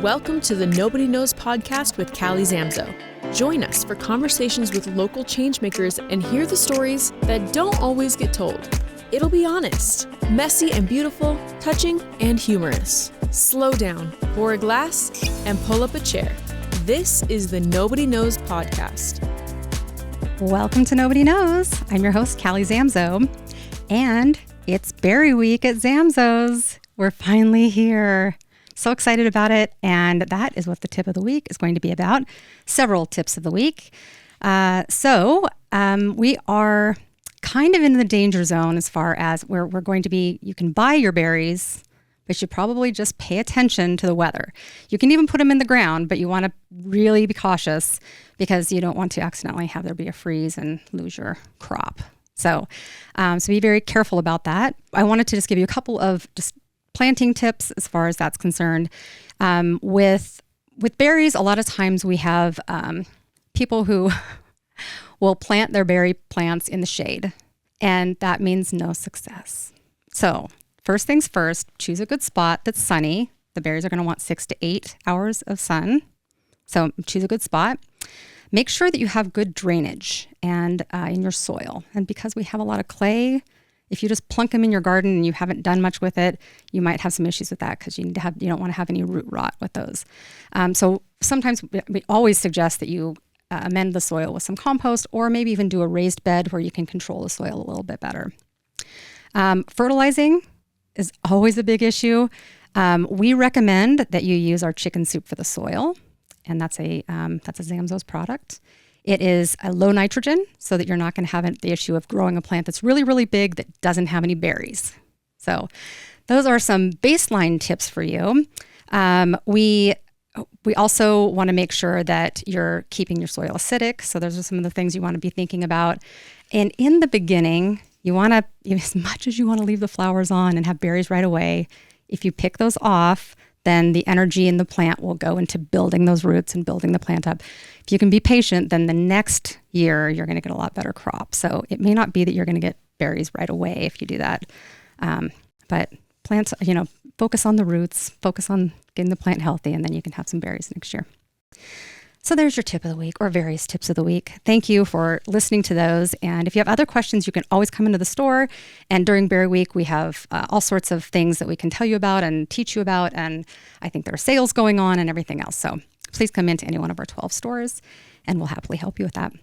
Welcome to the Nobody Knowz podcast with Callie Zamzo. Join us for conversations with local changemakers and hear the stories that don't always get told. It'll be honest, messy and beautiful, touching and humorous. Slow down, pour a glass, and pull up a chair. This is the Nobody Knowz podcast. Welcome to Nobody Knowz. I'm your host, Callie Zamzo, and it's Berry Week at Zamzo's. We're finally here. So excited about it, and that is what the tip of the week is going to be about. Several tips of the week. We are kind of in the danger zone as far as where we're going to be. You can buy your berries, but you should probably just pay attention to the weather. You can even put them in the ground, but you want to really be cautious because you don't want to accidentally have there be a freeze and lose your crop. So be very careful about that. I wanted to just give you a couple of just planting tips as far as that's concerned. With berries, a lot of times we have people who will plant their berry plants in the shade, and that means no success. So first things first, choose a good spot that's sunny. The berries are going to want 6 to 8 hours of sun. So choose a good spot. Make sure that you have good drainage and in your soil. And because we have a lot of clay, if you just plunk them in your garden and you haven't done much with it, you might have some issues with that because you don't want to have any root rot with those. So sometimes we always suggest that you amend the soil with some compost or maybe even do a raised bed where you can control the soil a little bit better. Fertilizing is always a big issue. We recommend that you use our chicken soup for the soil, and that's a Zamzo's product. It is a low nitrogen so that you're not going to have the issue of growing a plant that's really, really big that doesn't have any berries. So those are some baseline tips for you. We also want to make sure that you're keeping your soil acidic. So those are some of the things you want to be thinking about. And in the beginning, you want to, as much as you want to leave the flowers on and have berries right away, if you pick those off, then the energy in the plant will go into building those roots and building the plant up. If you can be patient, then the next year you're going to get a lot better crop. So it may not be that you're going to get berries right away if you do that. But plants, focus on the roots, focus on getting the plant healthy, and then you can have some berries next year. So there's your tip of the week, or various tips of the week. Thank you for listening to those. And if you have other questions, you can always come into the store. And during Berry Week, we have all sorts of things that we can tell you about and teach you about. And I think there are sales going on and everything else. So please come into any one of our 12 stores and we'll happily help you with that.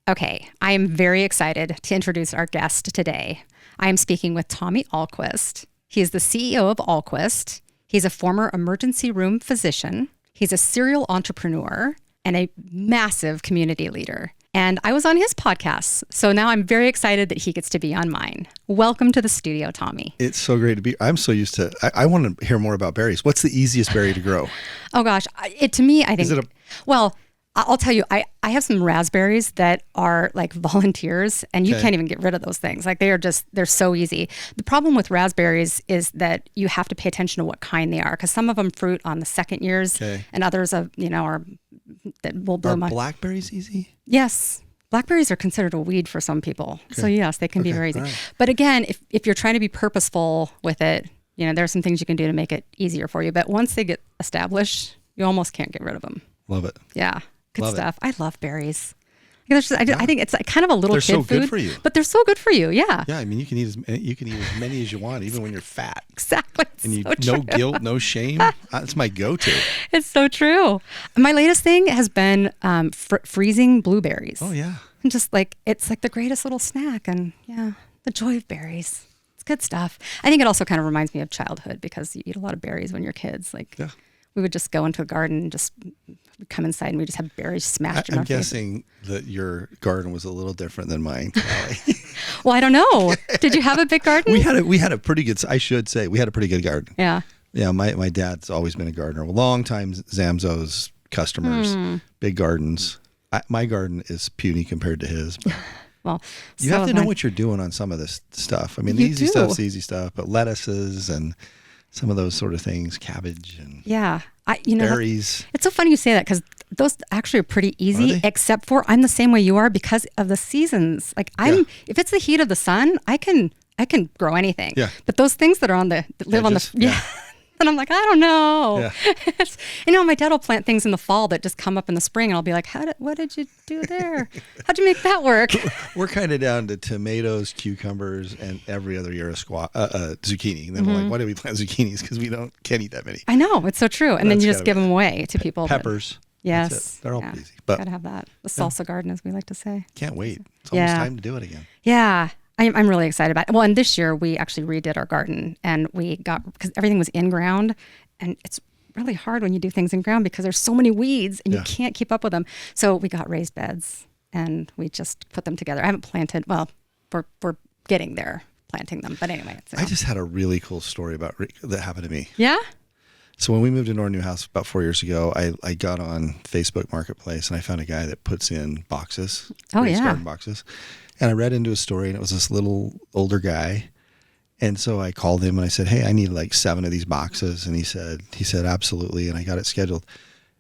Okay, I am very excited to introduce our guest today. I am speaking with Tommy Ahlquist. He is the CEO of Ahlquist. He's a former emergency room physician. He's a serial entrepreneur and a massive community leader. And I was on his podcast, so now I'm very excited that he gets to be on mine. Welcome to the studio, Tommy. It's so great to be. I'm so used to, I want to hear more about berries. What's the easiest berry to grow? Oh gosh, to me, I think, well, I'll tell you, I have some raspberries that are like volunteers, and you can't even get rid of those things. Like they're so easy. The problem with raspberries is that you have to pay attention to what kind they are, because some of them fruit on the second years, and others are that will bloom. Are blackberries easy? Yes. Blackberries are considered a weed for some people. Okay. So yes, they can be very easy. Right. But again, if you're trying to be purposeful with it, there are some things you can do to make it easier for you. But once they get established, you almost can't get rid of them. Love it. Yeah. Good stuff. I love berries. I think it's kind of a little kid food. They're so good for you. But they're so good for you. Yeah. Yeah. I mean, you can eat as many as you want, even when you're fat. Exactly. And no guilt, no shame. That's my go-to. It's so true. My latest thing has been freezing blueberries. Oh yeah. And just it's like the greatest little snack, and the joy of berries. It's good stuff. I think it also kind of reminds me of childhood because you eat a lot of berries when you're kids. We would just go into a garden and just come inside and we just have berries smashed in our face. I'm guessing that your garden was a little different than mine. Well, I don't know. Did you have a big garden? We had a pretty good, I should say, we had a pretty good garden. Yeah. Yeah, my dad's always been a gardener. Long time Zamzo's customers, big gardens. My garden is puny compared to his. But well, you have to know what you're doing on some of this stuff. I mean, the easy stuff's easy stuff, but lettuces and some of those sort of things, cabbage and berries. It's so funny you say that because those actually are pretty easy, except for I'm the same way you are because of the seasons. If it's the heat of the sun, I can grow anything. Yeah. But those things that are that live on the And I'm like, I don't know. Yeah. My dad will plant things in the fall that just come up in the spring, and I'll be like, what did you do there? How'd you make that work? We're kind of down to tomatoes, cucumbers, and every other year a zucchini. And then we're like, why do we plant zucchinis? Because we can't eat that many. I know, it's so true. And then you just give them away to people. Peppers. Yes. They're all easy. But gotta have that. The salsa garden, as we like to say. Can't wait. It's almost time to do it again. Yeah. I'm really excited about it. Well, and this year we actually redid our garden, and because everything was in ground, and it's really hard when you do things in ground because there's so many weeds and you can't keep up with them. So we got raised beds and we just put them together. I haven't planted, well, we're getting there planting them. But anyway. I just had a really cool story that happened to me. Yeah? So when we moved into our new house about 4 years ago, I got on Facebook Marketplace and I found a guy that puts in boxes, raised garden boxes. And I read into his story, and it was this little older guy. And so I called him and I said, hey, I need like 7 of these boxes. And he said, absolutely. And I got it scheduled.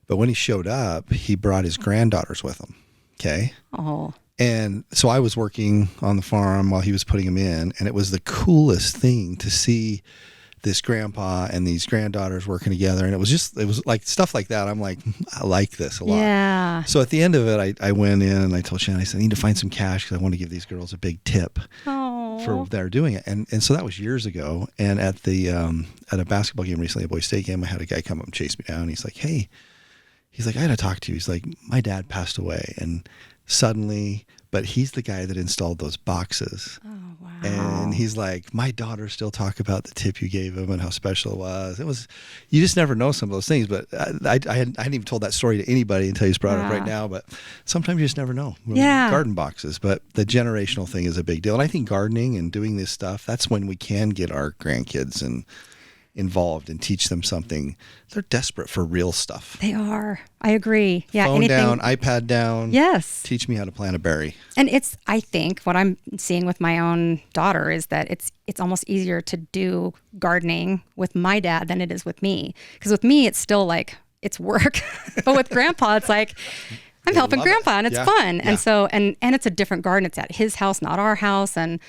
But when he showed up, he brought his granddaughters with him. Okay. Oh. And so I was working on the farm while he was putting them in. And it was the coolest thing to see this grandpa and these granddaughters working together. And it was like stuff like that. I'm like, I like this a lot. Yeah. So at the end of it, I went in and I told Shannon, I said, I need to find some cash because I want to give these girls a big tip for their doing it. And so that was years ago. And at a basketball game recently, a boys' state game, I had a guy come up and chase me down. He's like, hey, I got to talk to you. He's like, my dad passed away. And suddenly, but he's the guy that installed those boxes. Oh, wow. And he's like, my daughters still talk about the tip you gave him and how special it was. You just never know some of those things. But I hadn't even told that story to anybody until you just brought it up right now. But sometimes you just never know. Garden boxes. But the generational thing is a big deal. And I think gardening and doing this stuff, that's when we can get our grandkids and involved and teach them something. They're desperate for real stuff. They are. I agree. Yeah. Phone down, iPad down. Yes. Teach me how to plant a berry. And I think what I'm seeing with my own daughter is that it's almost easier to do gardening with my dad than it is with me. Because with me, it's still like, it's work. But with grandpa, it's like, I'm helping grandpa and it's fun. Yeah. And so, and it's a different garden. It's at his house, not our house. And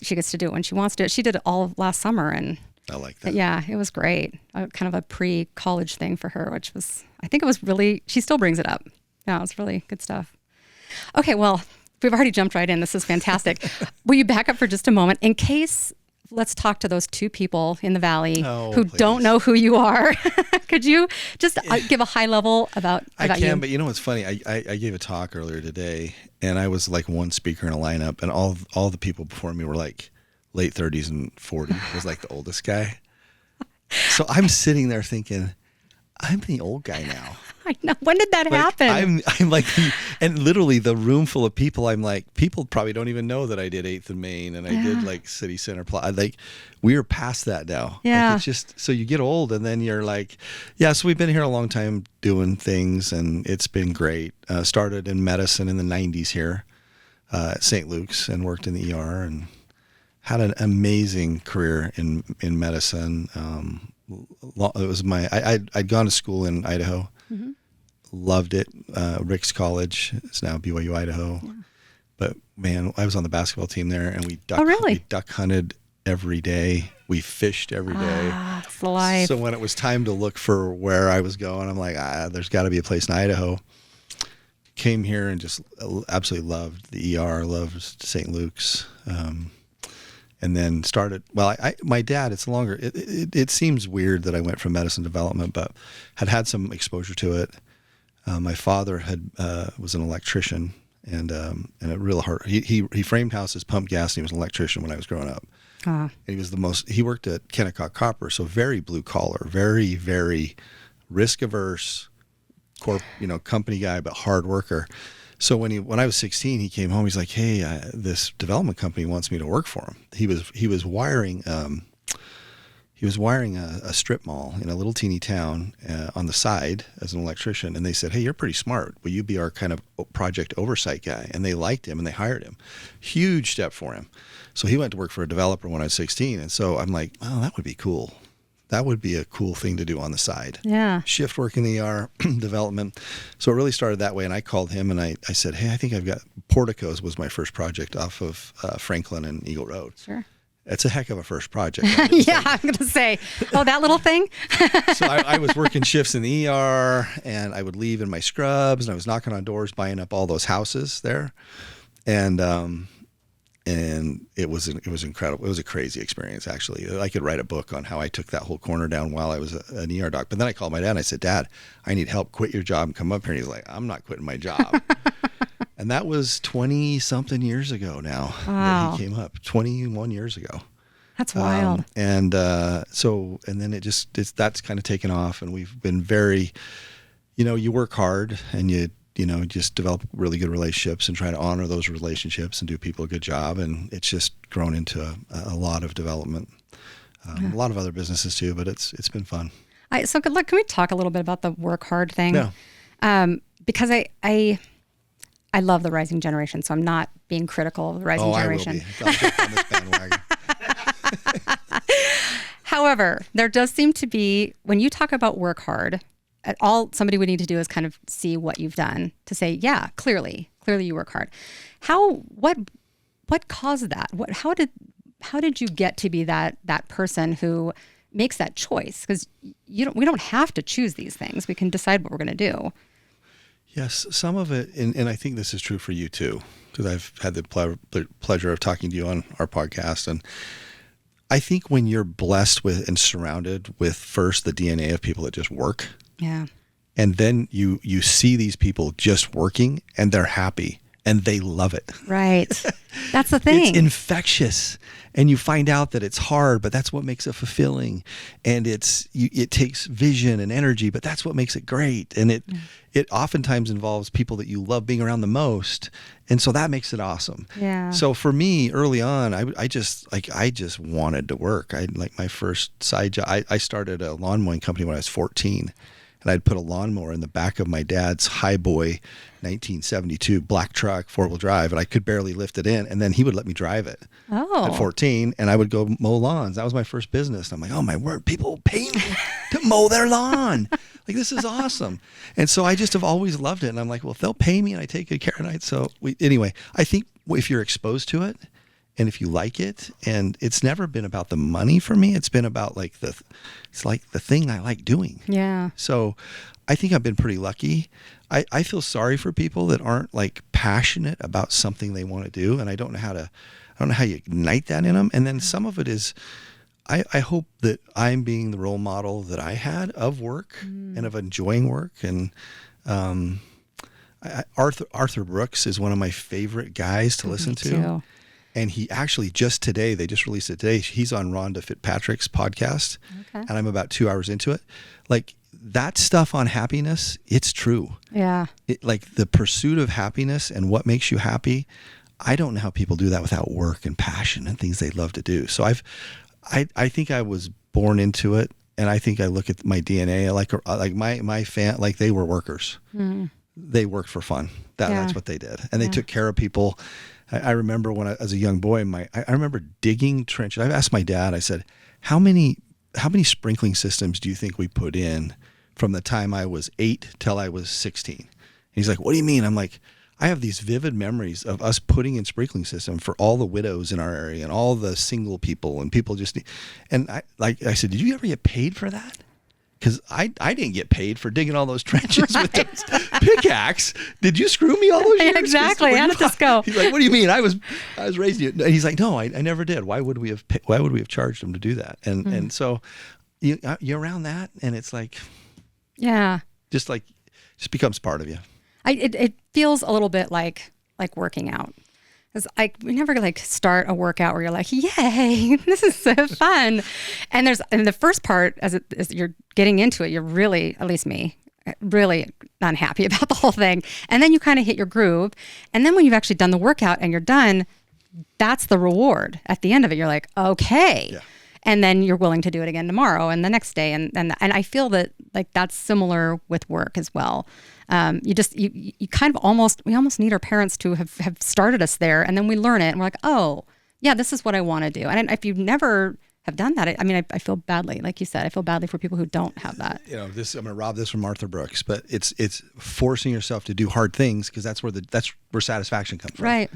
she gets to do it when she wants to. She did it all last summer, and I like that. Yeah, it was great. Kind of a pre-college thing for her, which was, I think it was really, she still brings it up. Yeah, it was really good stuff. Okay, well, we've already jumped right in. This is fantastic. Will you back up for just a moment? In case, let's talk to those 2 people in the Valley who don't know who you are. Could you just give a high level about I can, you? But you know what's funny? I gave a talk earlier today, and I was like one speaker in a lineup, and all the people before me were like late 30s and 40s. Was like the oldest guy. So I'm sitting there thinking, I'm the old guy now. I know. When did that happen? I'm like, and literally the room full of people, I'm like, people probably don't even know that I did 8th and Main and I did like City Center. Like, we're past that now. Yeah. Like, it's just, so you get old and then you're like, yeah, so we've been here a long time doing things and it's been great. Started in medicine in the 90s here at St. Luke's and worked in the ER and had an amazing career in medicine. It was I'd gone to school in Idaho. Mm-hmm. Loved it. Rick's College. It's now BYU Idaho. Yeah. But man, I was on the basketball team there, and we duck hunted every day. We fished every day. It's the life. So when it was time to look for where I was going, I'm like, there's got to be a place in Idaho. Came here and just absolutely loved the ER. Loved St. Luke's. And then started, my dad, it's longer, it seems weird that I went from medicine development, but had some exposure to it. My father was an electrician and a real hard, he framed houses, pumped gas, and he was an electrician when I was growing up. And he was he worked at Kennecott Copper, so very blue collar, very, very risk averse, company guy, but hard worker. So when I was 16, he came home. He's like, "Hey, this development company wants me to work for him." He was wiring a strip mall in a little teeny town on the side as an electrician. And they said, "Hey, you're pretty smart. Will you be our kind of project oversight guy?" And they liked him and they hired him. Huge step for him. So he went to work for a developer when I was 16. And so I'm like, "Oh, that would be cool. That would be a cool thing to do on the side." Yeah. Shift work in the ER, development. So it really started that way. And I called him and I said, "Hey, I think I've got Porticos was my first project off of Franklin and Eagle Road." Sure. it's a heck of a first project. Right? Yeah, I'm going to say, oh, that little thing. So I was working shifts in the ER, and I would leave in my scrubs, and I was knocking on doors, buying up all those houses there, and it was incredible. It was a crazy experience, actually. I could write a book on how I took that whole corner down while I was an ER doc. But then I called my dad and I said, Dad, I need help. Quit your job and come up here. And he's like, I'm not quitting my job. And that was 20 something years ago now. Wow. That he came up 21 years ago. That's wild. And then that's kind of taken off, and we've been very, you work hard and you just develop really good relationships and try to honor those relationships and do people a good job. And it's just grown into a lot of development, a lot of other businesses too, but it's been fun. So can we talk a little bit about the work hard thing? Yeah. Because I love the rising generation, so I'm not being critical of the rising generation. I will be. I'll jump on this bandwagon. However, there does seem to be, when you talk about work hard, all somebody would need to do is kind of see what you've done to say, yeah, clearly you work hard. What caused that? How did you get to be that person who makes that choice? Because we don't have to choose these things. We can decide what we're going to do. Yes, some of it, and I think this is true for you too, because I've had the pleasure of talking to you on our podcast. And I think when you're blessed with and surrounded with first the DNA of people that just work, yeah, and then you see these people just working and they're happy and they love it. Right. That's the thing. It's infectious, and you find out that it's hard, but that's what makes it fulfilling. And it takes vision and energy, but that's what makes it great. And it oftentimes involves people that you love being around the most. And so that makes it awesome. Yeah. So for me early on, I just wanted to work. My first side job, I started a lawn mowing company when I was 14. And I'd put a lawnmower in the back of my dad's Highboy 1972 black truck, 4-wheel drive, and I could barely lift it in. And then he would let me drive it at 14, and I would go mow lawns. That was my first business. And I'm like, oh my word, people pay me to mow their lawn. Like, this is awesome. And so I just have always loved it. And I'm like, well, if they'll pay me and I take good care of it. Anyway, I think if you're exposed to it, and if you like it, and it's never been about the money for me, it's been about it's like the thing I like doing. Yeah. So I think I've been pretty lucky. I feel sorry for people that aren't passionate about something they want to do, and I don't know how you ignite that in them. And then some of it is, I hope that I'm being the role model that I had of work and of enjoying work. And Arthur Brooks is one of my favorite guys to listen to. Too. And he actually they just released it today. He's on Rhonda Fitzpatrick's podcast. Okay. And I'm about 2 hours into it. That stuff on happiness, it's true. Yeah. The pursuit of happiness and what makes you happy. I don't know how people do that without work and passion and things they love to do. So I think I was born into it. And I think I look at my DNA, my fan, they were workers. Mm. They worked for fun. That's what they did. And they took care of people. I remember when as a young boy, I remember digging trenches. I asked my dad, I said, how many sprinkling systems do you think we put in from the time I was 8 till I was 16? And he's like, what do you mean? I'm like, I have these vivid memories of us putting in sprinkling system for all the widows in our area and all the single people and people and I said, did you ever get paid for that? Because I didn't get paid for digging all those trenches with the pickaxe. Did you screw me all those years? Exactly. How did this go? He's like, what do you mean? I was raising you. And he's like, no, I never did. Why would we have charged him to do that? And so you're around that, and it's just becomes part of you. It feels a little bit like working out. Because we never start a workout where you're like, yay, this is so fun. And the first part, as you're getting into it, you're really, at least me, really unhappy about the whole thing. And then you kind of hit your groove. And then when you've actually done the workout and you're done, that's the reward. At the end of it, you're like, okay. Yeah. And then you're willing to do it again tomorrow and the next day. And I feel that that's similar with work as well. You kind of we almost need our parents to have started us there, and then we learn it and we're like, oh yeah, this is what I want to do. And if you never have done that, I feel badly. Like you said, I feel badly for people who don't have that. I'm going to rob this from Arthur Brooks, but it's forcing yourself to do hard things, because that's where satisfaction comes from. Right.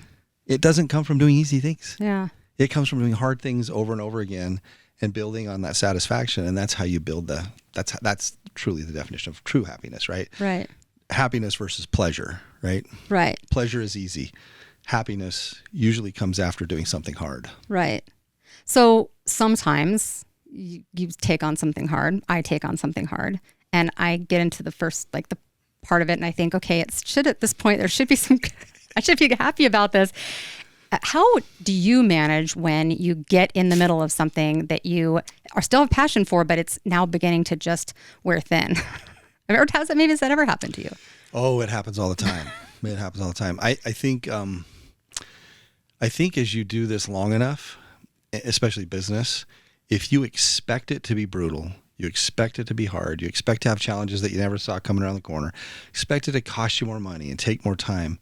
It doesn't come from doing easy things. Yeah. It comes from doing hard things over and over again and building on that satisfaction. And that's how you build that's truly the definition of true happiness, right? Right. Happiness versus pleasure, right? Right. Pleasure is easy. Happiness usually comes after doing something hard. Right. So sometimes you take on something hard. I take on something hard, and I get into the first, like the part of it, and I think, okay, at this point, there should be I should be happy about this. How do you manage when you get in the middle of something that you are still have passion for, but it's now beginning to just wear thin? Or has that ever happened to you? Oh, it happens all the time. It happens all the time. I think as you do this long enough, especially business, if you expect it to be brutal, you expect it to be hard, you expect to have challenges that you never saw coming around the corner, expect it to cost you more money and take more time,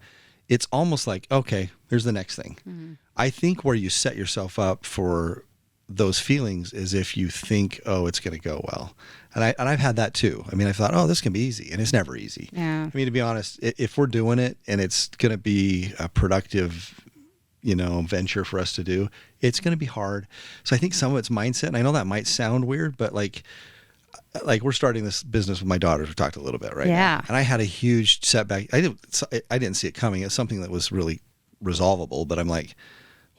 it's almost like, okay, here's the next thing. Mm-hmm. I think where you set yourself up for those feelings is if you think, oh, it's going to go well. And I've had that too. I mean, I thought, oh, this can be easy. And it's never easy. Yeah. I mean, to be honest, if we're doing it and it's going to be a productive, venture for us to do, it's going to be hard. So I think some of it's mindset. And I know that might sound weird, but like we're starting this business with my daughters. We talked a little bit, right? Yeah. Now. And I had a huge setback. I didn't see it coming. It's something that was really resolvable, but I'm like,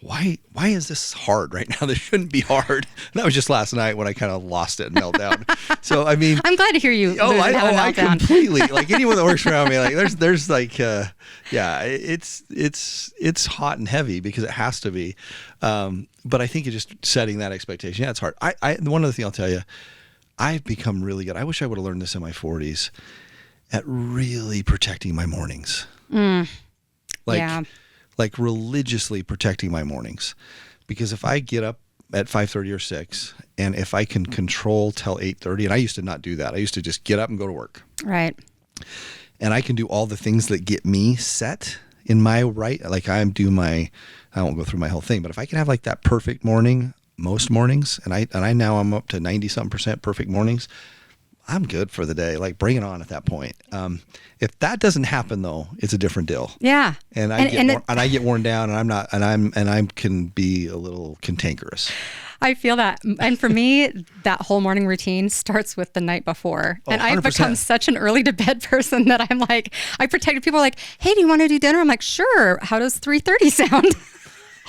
why is this hard right now? This shouldn't be hard. And that was just last night when I kind of lost it and knelt down. So, I mean, I'm glad to hear you. I completely, like anyone that works around me, like there's like, it's hot and heavy because it has to be. But I think it's just setting that expectation. Yeah, it's hard. One other thing I'll tell you, I've become really good. I wish I would have learned this in my 40s at really protecting my mornings. Like religiously protecting my mornings, because if I get up at 5:30 or 6, and if I can control till 8:30, and I used to not do that. I used to just get up and go to work. Right. And I can do all the things that get me set in my right. Like I won't go through my whole thing, but if I can have like that perfect morning, most mornings, and I'm up to 90-something% perfect mornings, I'm good for the day. Like bring it on at that point. If that doesn't happen though, it's a different deal. Yeah. And I get worn down, and I can be a little cantankerous. I feel that. And for me, that whole morning routine starts with the night before. Oh, and I've become such an early to bed person that I'm like, I protect people are like, hey, do you want to do dinner? I'm like, sure. How does 3:30 sound?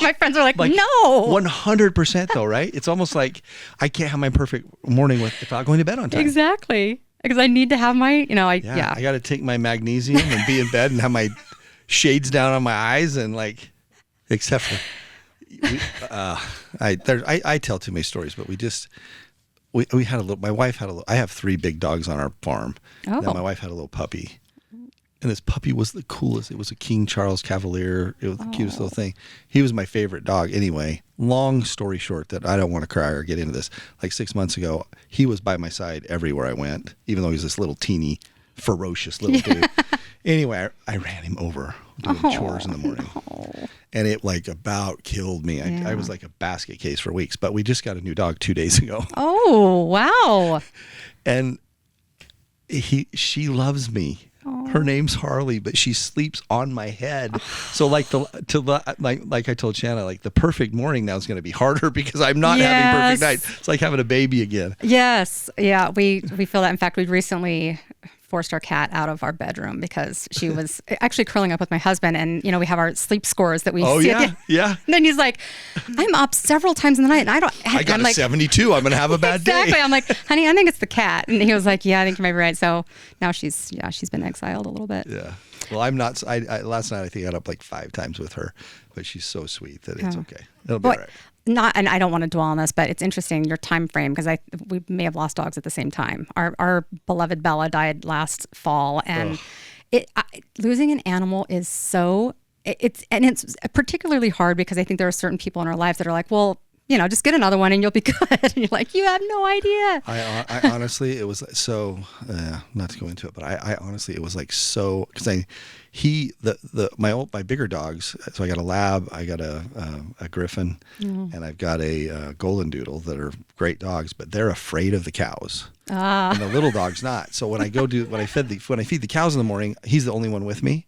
My friends are like no. 100% though, right? It's almost like I can't have my perfect morning without going to bed on time. Exactly. Because I need to have my, I got to take my magnesium and be in bed and have my shades down on my eyes and like, except for, I tell too many stories, but we had my wife had I have 3 big dogs on our farm. Oh. Then my wife had a little puppy. And this puppy was the coolest. It was a King Charles Cavalier. It was the cutest little thing. He was my favorite dog. Anyway, long story short, that I don't want to cry or get into this. Like 6 months ago, he was by my side everywhere I went, even though he was this little teeny, ferocious little dude. Anyway, I ran him over doing chores in the morning. No. And it like about killed me. I was like a basket case for weeks. But we just got a new dog 2 days ago. Oh, wow. And she loves me. Her name's Harley, but she sleeps on my head. So like I told Shanna, like the perfect morning now is going to be harder because I'm not having perfect nights. It's like having a baby again. Yes. Yeah. We feel that. In fact, we recently forced our cat out of our bedroom because she was actually curling up with my husband, and we have our sleep scores that we see. Yeah. And then he's like, I'm up several times in the night, and I got a 72. I'm going to have a bad day. Exactly. I'm like, honey, I think it's the cat. And he was like, yeah, I think you might be right. So now she's been exiled a little bit. Yeah. Well, I'm not. Last night I think I got up like 5 times with her, but she's so sweet that it's okay. It'll be all right. And I don't want to dwell on this, but it's interesting your time frame, because we may have lost dogs at the same time. Our beloved Bella died last fall, and losing an animal is it's particularly hard because I think there are certain people in our lives that are like, well, just get another one and you'll be good. And you're like, you have no idea. I honestly, it was so, not to go into it, but I honestly, it was like so, because my bigger dogs, so I got a lab, I got a griffin, and I've got a golden doodle that are great dogs, but they're afraid of the cows. And the little dog's not. So when I feed the cows in the morning, he's the only one with me.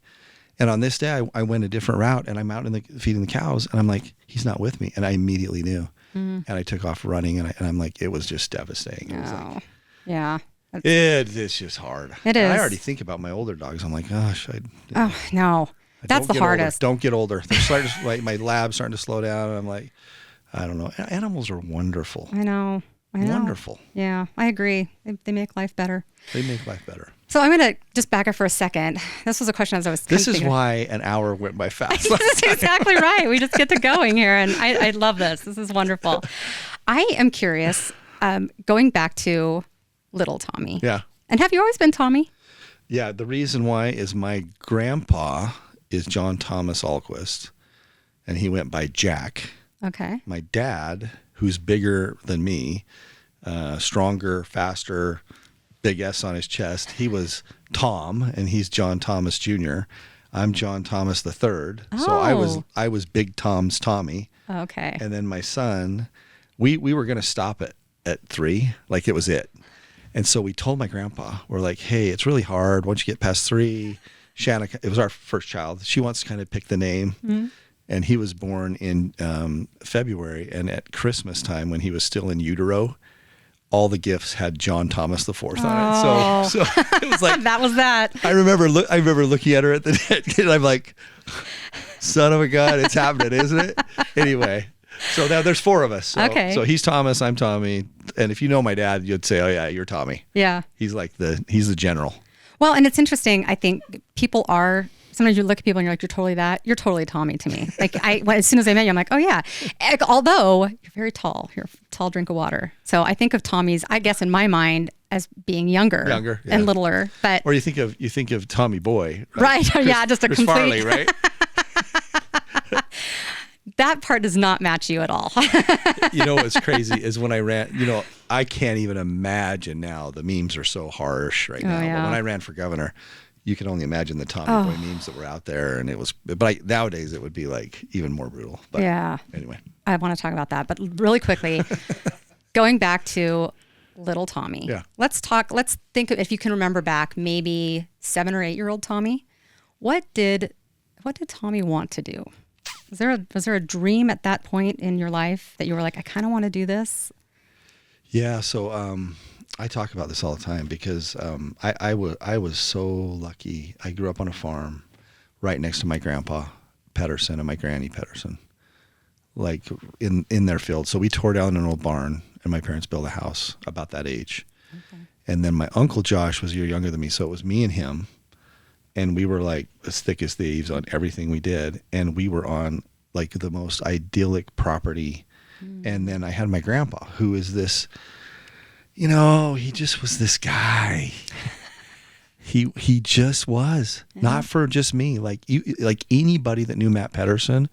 And on this day, I went a different route, and I'm out feeding the cows, and I'm like, he's not with me. And I immediately knew. And I took off running, and I'm like, it was just devastating. It was like, yeah. It's just hard. It is. I already think about my older dogs. I'm like, gosh. Oh, no. That's the hardest. Don't get older. They're starting to, like, my lab's starting to slow down, and I'm like, I don't know. Animals are wonderful. I know. Wonderful. Yeah, I agree. They make life better. They make life better. So I'm going to just back up for a second. This was a question as I was This is why an hour went by fast. This is exactly right. We just get to going here, and I love this. This is wonderful. I am curious, going back to little Tommy. Yeah. And have you always been Tommy? Yeah, the reason why is my grandpa is John Thomas Ahlquist, and he went by Jack. Okay. My dad, who's bigger than me, stronger, faster, big S on his chest, he was Tom, and he's John Thomas Jr. I'm John Thomas the Third, so I was Big Tom's Tommy. Okay. And then my son, we were going to stop at 3, like it was it. And so we told my grandpa, we're like, hey, it's really hard once you get past 3. Shanna, it was our first child. She wants to kind of pick the name. Mm-hmm. And he was born in February. And at Christmas time, when he was still in utero, all the gifts had John Thomas IV on it. So it was like that was that. I remember looking at her at the net, and I'm like, son of a gun, it's happening, isn't it? Anyway. So now there's 4 of us. So, okay. So he's Thomas, I'm Tommy. And if you know my dad, you'd say, oh yeah, you're Tommy. Yeah. He's like he's the general. Well, and it's interesting. I think people are, sometimes you look at people and you're like, you're totally that. You're totally Tommy to me. Like as soon as I met you, I'm like, oh yeah. Although you're very tall, you're a tall drink of water. So I think of Tommy's, I guess in my mind, as being younger yeah. and littler. But or you think of Tommy Boy. Right. Yeah. Just a Chris complete. Farley, right? That part does not match you at all. You know what's crazy is when I ran, I can't even imagine now. The memes are so harsh right now. Yeah. But when I ran for governor, you can only imagine the Tommy Boy memes that were out there. And it was, but nowadays it would be like even more brutal. But yeah. Anyway. I want to talk about that. But really quickly, going back to little Tommy. Yeah. Let's think of, if you can remember back, maybe 7 or 8-year-old Tommy. What did Tommy want to do? Was there a dream at that point in your life that you were like, I kind of want to do this? Yeah. So I talk about this all the time because I was so lucky. I grew up on a farm right next to my grandpa Pedersen and my granny Pedersen, like in their field. So we tore down an old barn and my parents built a house about that age. Okay. And then my uncle Josh was a year younger than me. So it was me and him. And we were like as thick as thieves on everything we did. And we were on like the most idyllic property. And then I had my grandpa, who is this, he just was this guy. He just was, not for just me. Like anybody that knew Matt Pedersen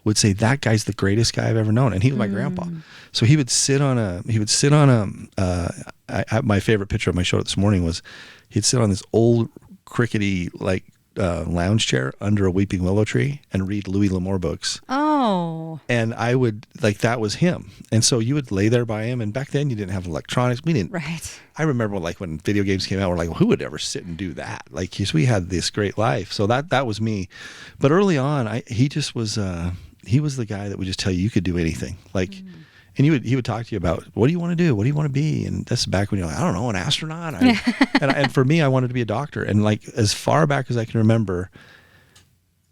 would say that guy's the greatest guy I've ever known. And he was my grandpa. So he would sit on my favorite picture of my show this morning was he'd sit on this old crickety lounge chair under a weeping willow tree and read Louis L'Amour books. Oh. And I would that was him. And so you would lay there by him. And back then you didn't have electronics. We didn't. Right. I remember when video games came out, we're like, well, who would ever sit and do that? We had this great life. So that was me. But early on, he just was, he was the guy that would just tell you could do anything. And he would talk to you about, what do you want to do? What do you want to be? And that's back when you're like, I don't know, an astronaut. And for me, I wanted to be a doctor. And as far back as I can remember,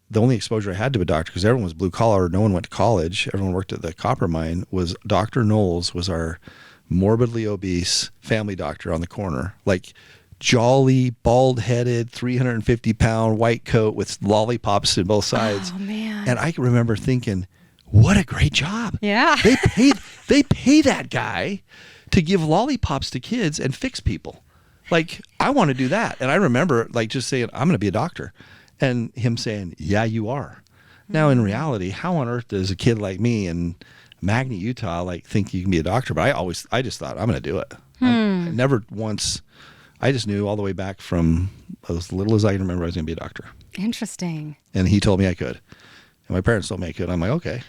the only exposure I had to a doctor, because everyone was blue collar, no one went to college, everyone worked at the copper mine, was Dr. Knowles was our morbidly obese family doctor on the corner. Jolly, bald-headed, 350-pound white coat with lollipops in both sides. Oh, man. And I can remember thinking, what a great job. Yeah. They pay that guy to give lollipops to kids and fix people. I want to do that. And I remember just saying, I'm going to be a doctor. And him saying, yeah, you are. Mm-hmm. Now, in reality, how on earth does a kid like me in Magny, Utah, think you can be a doctor? But I just thought, I'm going to do it. I never once, I just knew all the way back from as little as I can remember I was going to be a doctor. Interesting. And he told me I could. And my parents told me I could. I'm like, okay.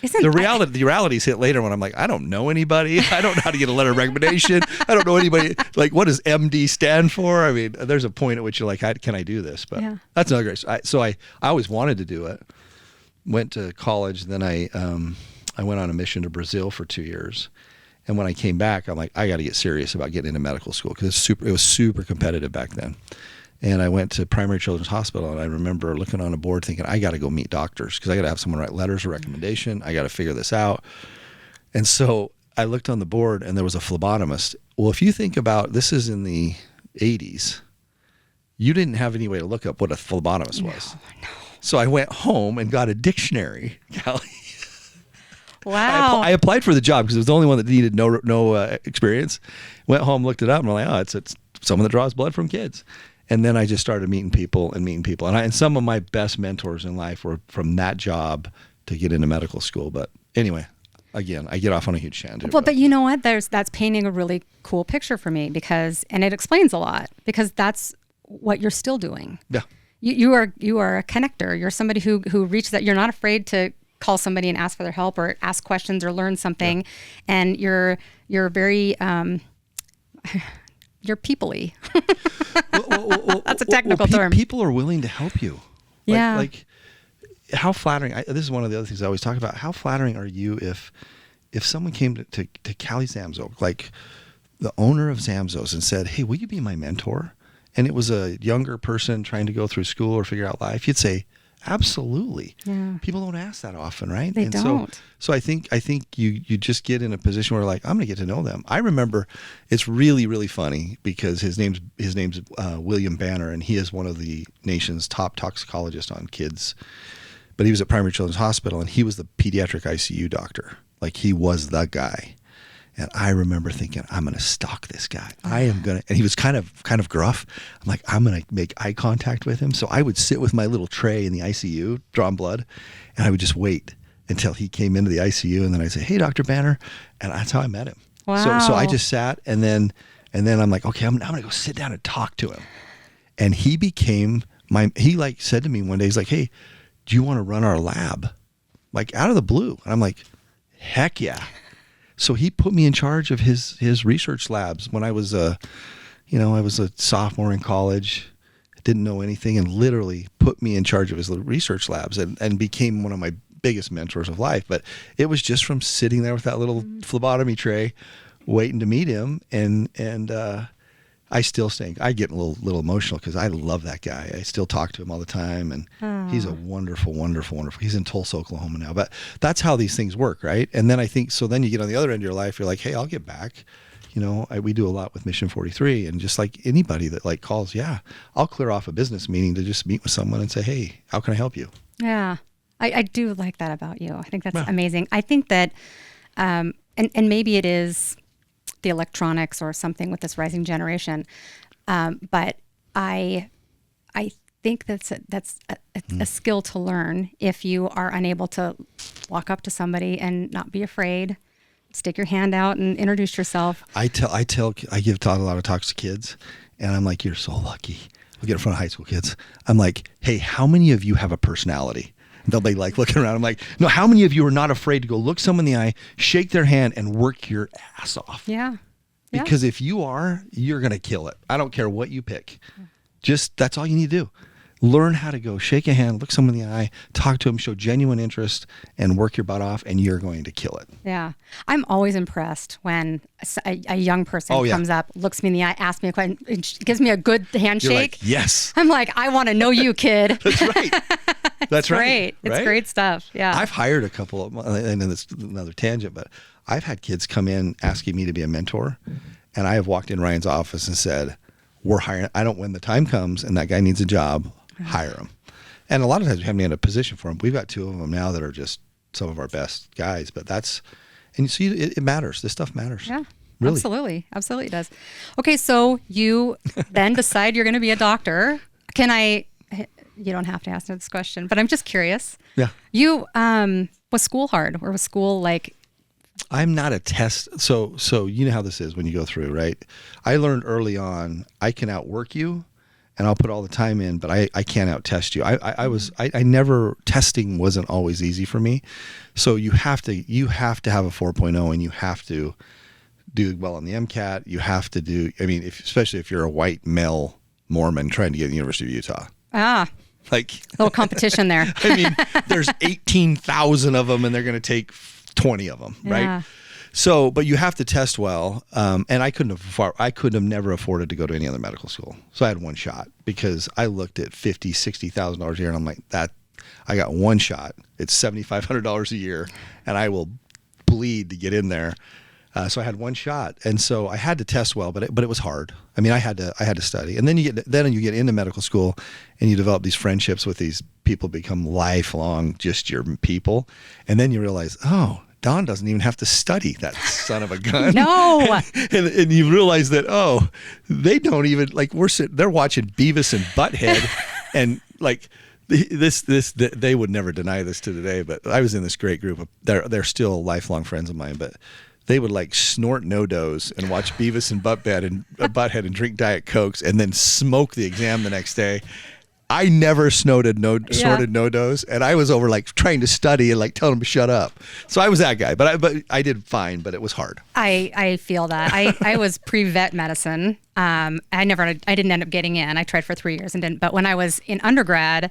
The realities hit later when I'm like, I don't know anybody. I don't know how to get a letter of recommendation. I don't know anybody. Like, what does MD stand for? I mean, there's a point at which you're like, can I do this? But that's another great. So I always wanted to do it. Went to college. Then I went on a mission to Brazil for 2 years. And when I came back, I'm like, I got to get serious about getting into medical school because it was super competitive back then. And I went to Primary Children's Hospital, and I remember looking on a board thinking, I got to go meet doctors because I got to have someone write letters of recommendation. I got to figure this out. And so I looked on the board, and there was a phlebotomist. Well, if you think about, this is in the 80s, you didn't have any way to look up what a phlebotomist was. No. So I went home and got a dictionary, Callie. Wow. I applied for the job because it was the only one that needed no experience. Went home, looked it up, and I'm like, oh, it's someone that draws blood from kids. And then I just started meeting people. And some of my best mentors in life were from that job to get into medical school. But anyway, again, I get off on a huge tangent. Well, but you know what? That's painting a really cool picture for me and it explains a lot because that's what you're still doing. Yeah. You are a connector. You're somebody who reaches out. You're not afraid to call somebody and ask for their help or ask questions or learn something. Yeah. And you're very, you're people-y. That's a technical term. People are willing to help you. Yeah. Like how flattering, this is one of the other things I always talk about. How flattering are you if someone came to Callie Zamzo, like the owner of Zamzo's, and said, hey, will you be my mentor? And it was a younger person trying to go through school or figure out life. You'd say, absolutely. Yeah. People don't ask that often, right? They don't. So I think you just get in a position where like, I'm going to get to know them. I remember it's really, really funny because his name's William Banner, and he is one of the nation's top toxicologists on kids. But he was at Primary Children's Hospital, and he was the pediatric ICU doctor. Like he was the guy. And I remember thinking, I'm going to stalk this guy. And he was kind of gruff. I'm like, I'm going to make eye contact with him. So I would sit with my little tray in the ICU, drawing blood, and I would just wait until he came into the ICU. And then I'd say, hey, Dr. Banner. And that's how I met him. Wow. So I just sat, and then I'm like, okay, I'm going to go sit down and talk to him. And he became he like said to me one day, he's like, hey, do you want to run our lab? Like out of the blue. And I'm like, heck yeah. So he put me in charge of his research labs when I was I was a sophomore in college, didn't know anything, and literally put me in charge of his research labs and became one of my biggest mentors of life. But it was just from sitting there with that little phlebotomy tray, waiting to meet him, and I still I get a little emotional because I love that guy. I still talk to him all the time, and he's a wonderful, wonderful, wonderful. He's in Tulsa, Oklahoma now. But that's how these things work, right? And then I think so. Then you get on the other end of your life. You're like, hey, I'll get back. We do a lot with Mission 43, and just like anybody that like calls, yeah, I'll clear off a business meeting to just meet with someone and say, hey, how can I help you? Yeah, I do like that about you. I think that's amazing. I think that, and maybe it is the electronics or something with this rising generation. But I think that's a skill to learn if you are unable to walk up to somebody and not be afraid, stick your hand out and introduce yourself. I give a lot of talks to kids, and I'm like, you're so lucky. I'll get in front of high school kids. I'm like, hey, how many of you have a personality? They'll be like looking around. I'm like, no, how many of you are not afraid to go look someone in the eye, shake their hand, and work your ass off? Yeah. Because if you are, you're going to kill it. I don't care what you pick. Just, that's all you need to do. Learn how to go shake a hand, look someone in the eye, talk to them, show genuine interest, and work your butt off, and you're going to kill it. Yeah. I'm always impressed when a young person comes up, looks me in the eye, asks me a question, gives me a good handshake. You're like, yes. I'm like, I want to know you, kid. That's right. That's right. It's great stuff. Yeah. I've hired a couple of, and then it's another tangent, but I've had kids come in asking me to be a mentor, and I have walked in Ryan's office and said, we're hiring. When the time comes and that guy needs a job, hire him. And a lot of times we haven't had a position for him. We've got 2 of them now that are just some of our best guys, but and so it matters. This stuff matters. Yeah, really. Absolutely it does. Okay. So you then decide you're going to be a doctor. You don't have to ask this question, but I'm just curious. Yeah. Was school hard, or was school like? I'm not a test. So you know how this is when you go through, right? I learned early on, I can outwork you and I'll put all the time in, but I can't out test you. I never, testing wasn't always easy for me. So you have to have a 4.0, and you have to do well on the MCAT. You have to do, especially if you're a white male Mormon trying to get to the University of Utah. Like a little competition there. There's 18,000 of them, and they're going to take 20 of them, right? So, but you have to test well, and I couldn't have never afforded to go to any other medical school. So I had one shot, because I looked at $50,000-$60,000 a year, and I'm like, I got one shot. It's $7,500 a year, and I will bleed to get in there. So I had one shot, and so I had to test well, but it was hard. I had to study, and then you get into medical school, and you develop these friendships with these people, become lifelong, just your people, and then you realize, oh, Don doesn't even have to study, that son of a gun. No. and you realize that, oh, they don't even, like, they're watching Beavis and Butthead, and like they would never deny this to today, but I was in this great group of, they're still lifelong friends of mine, but they would like snort no-dos and watch Beavis and Butthead and drink Diet Cokes, and then smoke the exam the next day. I never snorted no-dos, and I was over like trying to study and like telling them to shut up. So I was that guy, but I did fine, but it was hard. I feel that. I was pre-vet medicine. I didn't end up getting in. I tried for 3 years and didn't. But when I was in undergrad,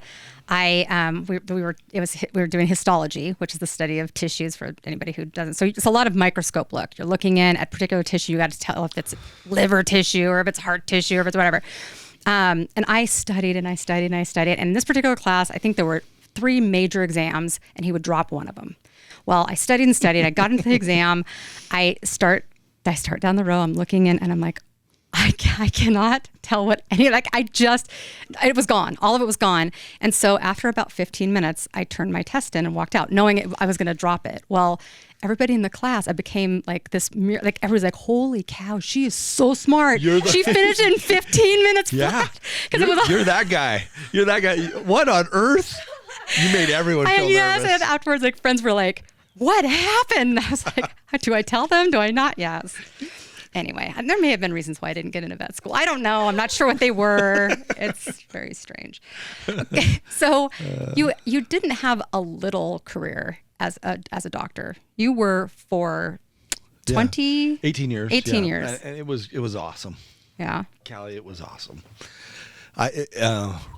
we were doing histology, which is the study of tissues for anybody who doesn't. So it's a lot of microscope look. You're looking in at particular tissue. You got to tell if it's liver tissue or if it's heart tissue or if it's whatever. And I studied and I studied and I studied. And in this particular class, I think there were 3 major exams, and he would drop one of them. Well, I studied and studied. I got into the exam. I start down the row. I'm looking in, and I'm like, I cannot tell what any, like, it was gone. All of it was gone. And so after about 15 minutes, I turned my test in and walked out, knowing I was going to drop it. Well, everybody in the class, I became like this, like everyone's like, holy cow, she is so smart. She finished in 15 minutes flat. You're that guy. You're that guy. What on earth? You made everyone feel nervous. And afterwards, like, friends were like, what happened? I was like, do I tell them? Do I not? Yes. Anyway, there may have been reasons why I didn't get into vet school. I don't know. I'm not sure what they were. It's very strange. So you didn't have a little career as a doctor. You were for 18 years. 18 years. And it was awesome. Yeah. Callie, it was awesome.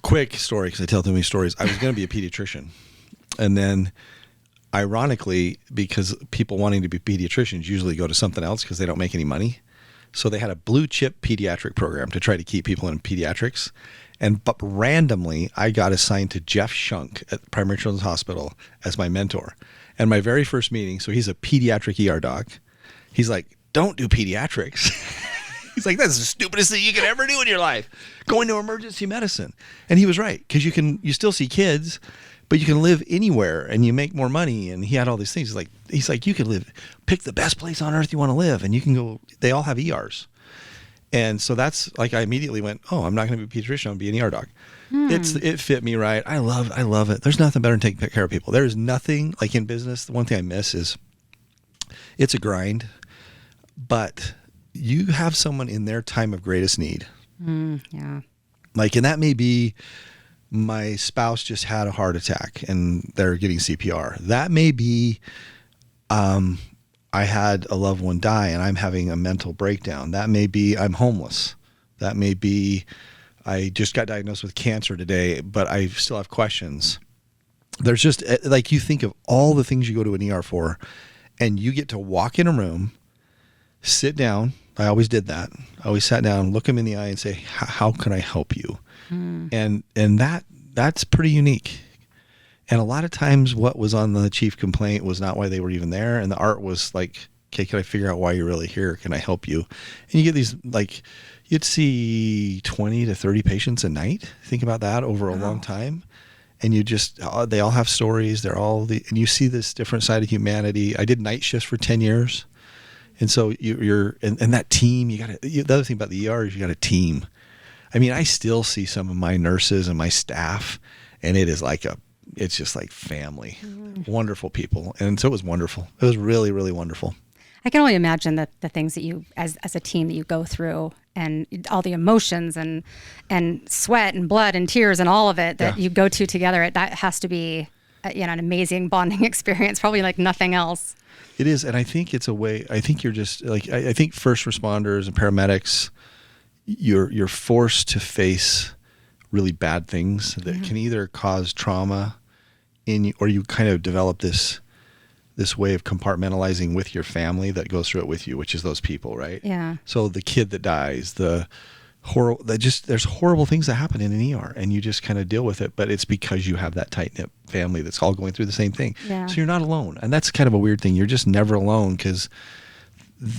Quick story, because I tell too many stories. I was going to be a pediatrician. And then, ironically, because people wanting to be pediatricians usually go to something else because they don't make any money. So they had a blue chip pediatric program to try to keep people in pediatrics. But randomly, I got assigned to Jeff Shunk at Primary Children's Hospital as my mentor. And my very first meeting, so he's a pediatric ER doc. He's like, don't do pediatrics. He's like, that's the stupidest thing you could ever do in your life, going to emergency medicine. And he was right, because you still see kids, but you can live anywhere and you make more money. And he had all these things. He's like, you can pick the best place on earth you want to live, and you can go, they all have ERs. And so that's like, I immediately went, oh, I'm not going to be a pediatrician, I'm going to be an ER doc. It fit me right. I love it. There's nothing better than taking care of people. There is nothing, like in business, the one thing I miss is it's a grind, but you have someone in their time of greatest need. Yeah. Like, and that may be my spouse just had a heart attack and they're getting CPR. That may be I had a loved one die and I'm having a mental breakdown. That may be I'm homeless. That may be I just got diagnosed with cancer today, but I still have questions. There's just, like, you think of all the things you go to an ER for, and you get to walk in a room, sit down. I always did that. I always sat down, look them in the eye and say, how can I help you? And that's pretty unique. And a lot of times what was on the chief complaint was not why they were even there. And the art was like, okay, can I figure out why you're really here? Can I help you? And you get these, like, you'd see 20 to 30 patients a night. Think about that over a long time. And you just, they all have stories. They're all and you see this different side of humanity. I did night shifts for 10 years. And so and that team, the other thing about the ER is you got a team. I mean, I still see some of my nurses and my staff, and it is like it's just like family, wonderful people. And so it was wonderful. It was really, really wonderful. I can only imagine the things that you, as a team, that you go through all the emotions and sweat and blood and tears and all of it that you go to together. That has to be an amazing bonding experience, probably like nothing else. It is. And I think it's a way, I think you're just like, I think first responders and paramedics, you're forced to face really bad things that can either cause trauma in you, or you kind of develop this way of compartmentalizing with your family that goes through it with you, which is those people, right? Yeah. So the kid that dies, there's horrible things that happen in an ER, and you just kind of deal with it, but it's because you have that tight-knit family that's all going through the same thing. Yeah. So you're not alone. And that's kind of a weird thing. You're just never alone because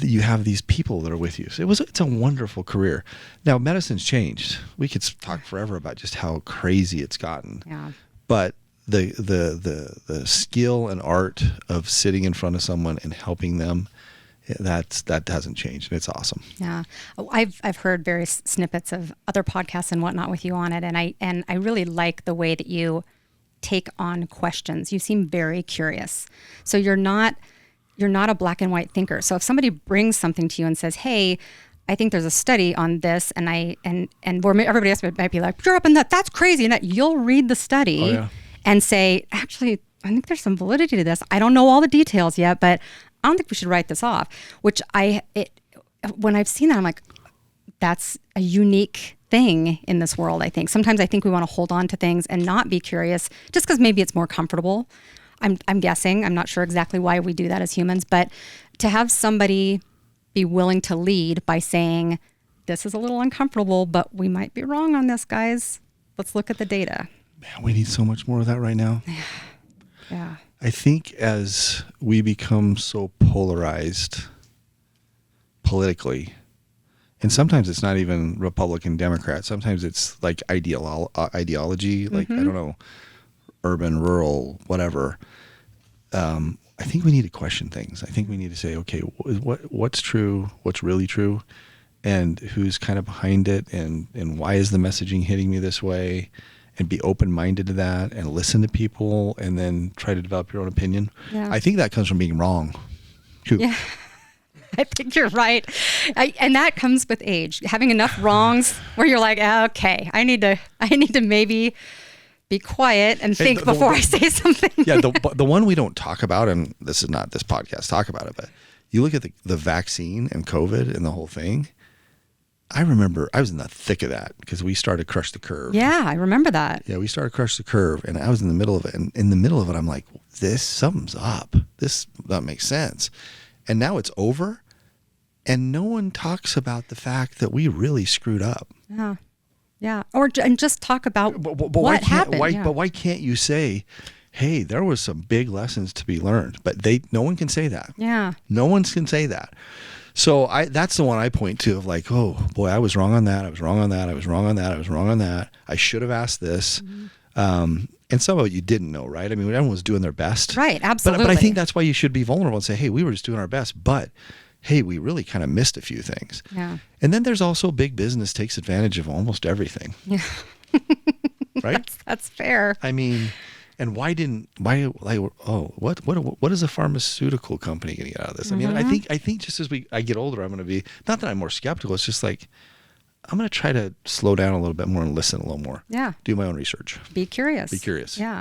you have these people that are with you. So it's a wonderful career. Now, medicine's changed. We could talk forever about just how crazy it's gotten. Yeah. But the skill and art of sitting in front of someone and helping them, that hasn't changed, and it's awesome. Yeah. I've heard various snippets of other podcasts and whatnot with you on it, and I really like the way that you take on questions. You seem very curious. So you're not a black and white thinker. So if somebody brings something to you and says, "Hey, I think there's a study on this," and where everybody else might be like, "You're up in that. That's crazy," and that you'll read the study and say, "Actually, I think there's some validity to this. I don't know all the details yet, but I don't think we should write this off." Which when I've seen that, I'm like, that's a unique thing in this world. I think sometimes we want to hold on to things and not be curious, just because maybe it's more comfortable. I'm guessing. I'm not sure exactly why we do that as humans, but to have somebody be willing to lead by saying, "This is a little uncomfortable, but we might be wrong on this, guys. Let's look at the data." Man, we need so much more of that right now. Yeah. I think as we become so polarized politically, and sometimes it's not even Republican, Democrat. Sometimes it's like ideology, like, I don't know, urban, rural, whatever. I think we need to question things. I think we need to say, okay, what's true, what's really true, and who's kind of behind it, and why is the messaging hitting me this way? And be open-minded to that, and listen to people, and then try to develop your own opinion. Yeah. I think that comes from being wrong, too. Yeah, I think you're right. And that comes with age. Having enough wrongs where you're like, okay, I need to maybe be quiet and think before I say something. Yeah, the one we don't talk about, and this is not this podcast talk about it, but you look at the vaccine and COVID and the whole thing. I remember I was in the thick of that because we started Crush the Curve. Yeah, I remember that. Yeah, we started Crush the Curve, and I was in the middle of it. And in the middle of it, I'm like, something's up. That makes sense. And now it's over, and no one talks about the fact that we really screwed up. Yeah, yeah. And just talk about what happened. But why can't you say, "Hey, there was some big lessons to be learned"? But no one can say that. Yeah. No one can say that. So that's the one I point to of like, oh boy, I was wrong on that. I was wrong on that. I was wrong on that. I was wrong on that. I should have asked this. And some of it you didn't know, right? I mean, everyone was doing their best. Right, absolutely. But I think that's why you should be vulnerable and say, hey, we were just doing our best, but hey, we really kind of missed a few things. Yeah. And then there's also big business takes advantage of almost everything. Yeah. Right? That's fair. I mean, and what is a pharmaceutical company going to get out of this? I mean, I think just as I get older, I'm going to be, not that I'm more skeptical, it's just like, I'm going to try to slow down a little bit more and listen a little more. Yeah. Do my own research. Be curious. Yeah.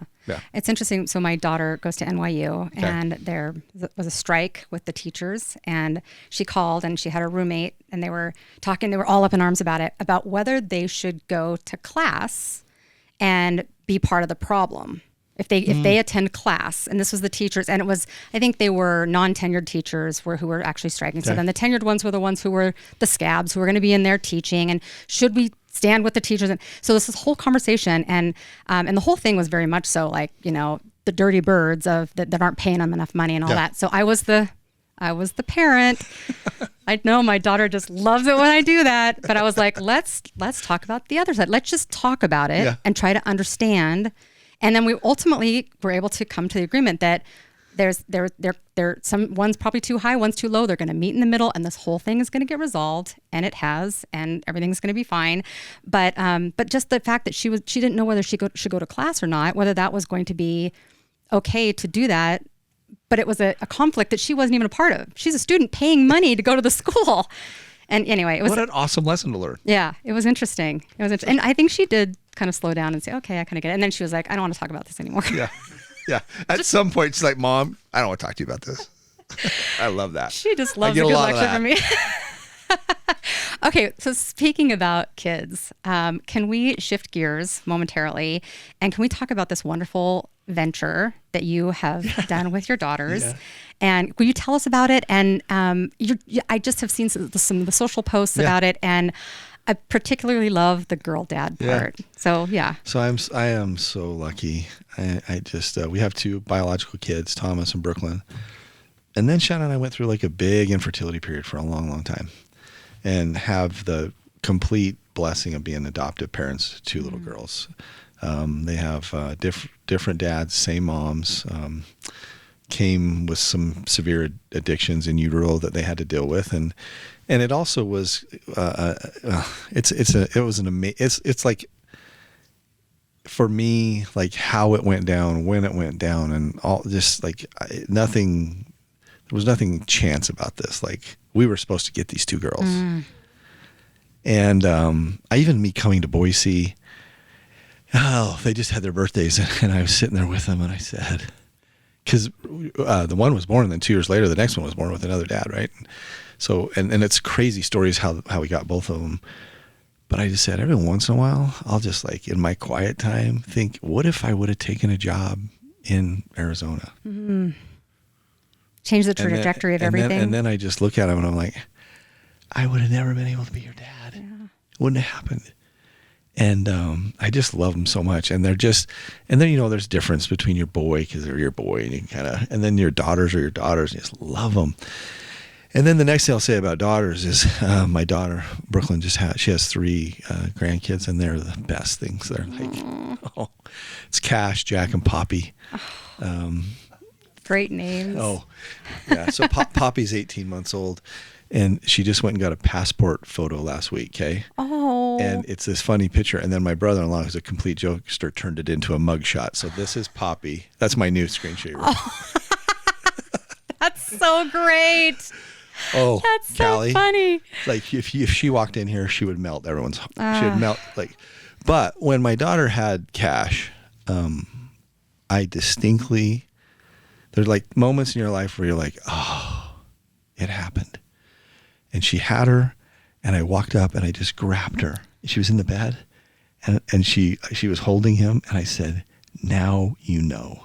It's interesting. So my daughter goes to NYU, and there was a strike with the teachers, and she called, and she had her roommate, and they were talking, they were all up in arms about it, about whether they should go to class and be part of the problem. If they attend class, and this was the teachers, and it was, I think they were non-tenured teachers who were actually striking. So then the tenured ones were the ones who were the scabs, who were going to be in there teaching, and should we stand with the teachers? And so this whole conversation, and the whole thing was very much so like, the dirty birds of that aren't paying them enough money and all that. So I was the parent. I know my daughter just loves it when I do that, but I was like, let's talk about the other side. Let's just talk about it and try to understand. And then we ultimately were able to come to the agreement that there's some, one's probably too high, one's too low. They're going to meet in the middle, and this whole thing is going to get resolved, and it has, and everything's going to be fine. But just the fact that she didn't know whether she should go to class or not, whether that was going to be okay to do that. But it was a conflict that she wasn't even a part of. She's a student paying money to go to the school. And anyway, it was what an awesome lesson to learn. Yeah, it was interesting. And I think she did kind of slow down and say, okay, I kind of get it. And then she was like, I don't want to talk about this anymore. Yeah. Yeah. At some point, she's like, Mom, I don't want to talk to you about this. I love that. She just loves a good lecture from me. Okay, so speaking about kids, can we shift gears momentarily and can we talk about this wonderful venture that you have done with your daughters? Yeah. And will you tell us about it? And I just have seen some of the social posts about it, and I particularly love the girl dad part. Yeah. So yeah. So I am so lucky. I just we have 2 biological kids, Thomas and Brooklyn, and then Shannon and I went through like a big infertility period for a long, long time, and have the complete blessing of being adoptive parents to 2 little girls. They have different dads, same moms. Came with some severe addictions in utero that they had to deal with, and it also was it's like, for me, like how it went down, when it went down, and all, just like nothing. There was nothing chance about this. Like, we were supposed to get these 2 girls, and me coming to Boise. Oh, they just had their birthdays, and I was sitting there with them, and I said, because the one was born, and then 2 years later, the next one was born with another dad, right? So, and it's crazy stories how we got both of them. But I just said, every once in a while, I'll just, like, in my quiet time, think, what if I would have taken a job in Arizona? Mm-hmm. Change the trajectory of everything. And then I just look at him, and I'm like, I would have never been able to be your dad. Yeah. It wouldn't have happened. And I just love them so much. And then, there's difference between your boy, because they're your boy, and you and then your daughters are your daughters, and you just love them. And then the next thing I'll say about daughters is my daughter, Brooklyn, she has 3 grandkids, and they're the best things. They're like, it's Cash, Jack, and Poppy. Great names. Oh, yeah. So Poppy's 18 months old. And she just went and got a passport photo last week, okay? Oh. And it's this funny picture. And then my brother-in-law, who's a complete jokester, turned it into a mugshot. So this is Poppy. That's my new screensaver. Oh. That's so great. Oh, that's so Callie, funny. Like, if she walked in here, she would melt everyone's. She would melt, like. But when my daughter had Cash, I distinctly, there's like moments in your life where you're like, oh, it happened. And she had her, and I walked up and I just grabbed her. She was in the bed, and she was holding him, and I said, now you know.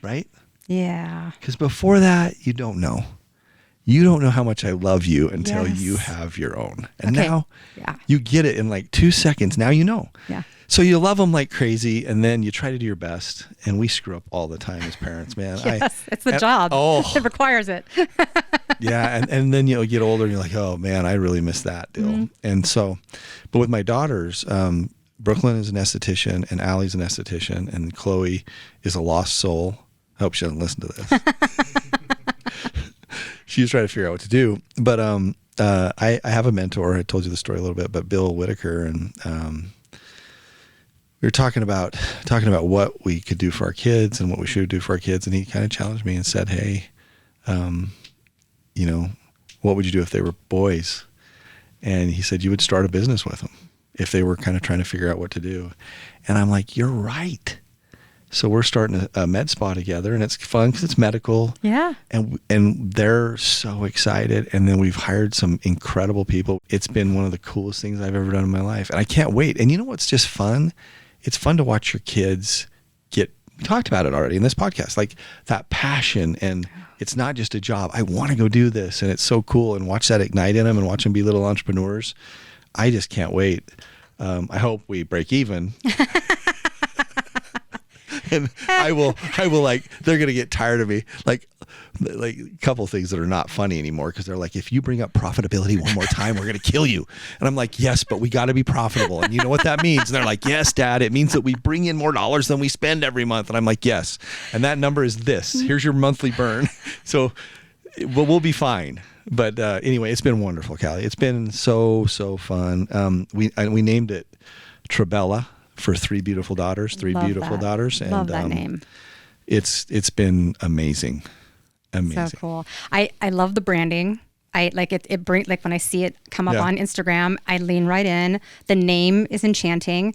Right? Yeah. Because before that, you don't know. You don't know how much I love you until you have your own. And now you get it in like 2 seconds. Now you know. Yeah. So you love them like crazy, and then you try to do your best, and we screw up all the time as parents, man. Yes, it's the job. Oh. It requires it. Yeah, and then you'll get older, and you're like, oh, man, I really miss that deal. Mm-hmm. And so, but with my daughters, Brooklyn is an esthetician, and Allie's an esthetician, and Chloe is a lost soul. I hope she doesn't listen to this. She's trying to figure out what to do. But I have a mentor. I told you the story a little bit, but Bill Whitaker, and we were talking about what we could do for our kids and what we should do for our kids, and he kind of challenged me and said, hey, what would you do if they were boys? And he said, you would start a business with them if they were kind of trying to figure out what to do. And I'm like, you're right. So we're starting a med spa together, and it's fun because it's medical. Yeah. And they're so excited. And then we've hired some incredible people. It's been one of the coolest things I've ever done in my life. And I can't wait. And you know what's just fun? It's fun to watch your kids we talked about it already in this podcast, like that passion, and it's not just a job. I want to go do this, and it's so cool, and watch that ignite in them and watch them be little entrepreneurs. I just can't wait. I hope we break even. And I will like, they're going to get tired of me. Like a couple of things that are not funny anymore, because they're like, if you bring up profitability one more time, we're going to kill you. And I'm like, yes, but we got to be profitable. And you know what that means? And they're like, yes, Dad, it means that we bring in more dollars than we spend every month. And I'm like, yes. And that number is this. Here's your monthly burn. So we'll be fine. But anyway, it's been wonderful, Callie. It's been so fun. We named it Trebella, for 3 beautiful daughters, daughters. And love that name. It's been amazing. So cool. I love the branding. I like it. It brings, like when I see it come up Yeah. on Instagram, I lean right in. The name is enchanting.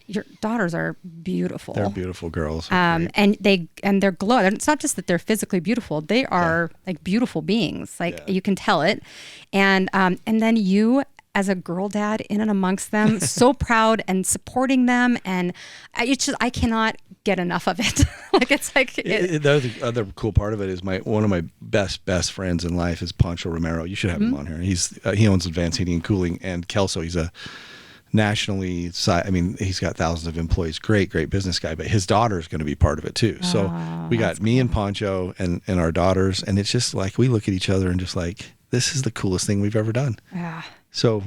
Your daughters are beautiful. They're beautiful girls. They're great. And they're glow. It's not just that they're physically beautiful; they are like beautiful beings. Like you can tell it. And then you, as a girl dad, in and amongst them, so proud and supporting them, and I cannot get enough of it. Like it's like the other cool part of it is one of my best friends in life is Pancho Romero. You should have him on here. He owns Advanced Heating and Cooling and Kelso. He's a nationally, he's got thousands of employees. Great business guy. But his daughter is going to be part of it too. So we got me and Pancho and our daughters, and it's just like we look at each other and just like, this is the coolest thing we've ever done. Yeah. So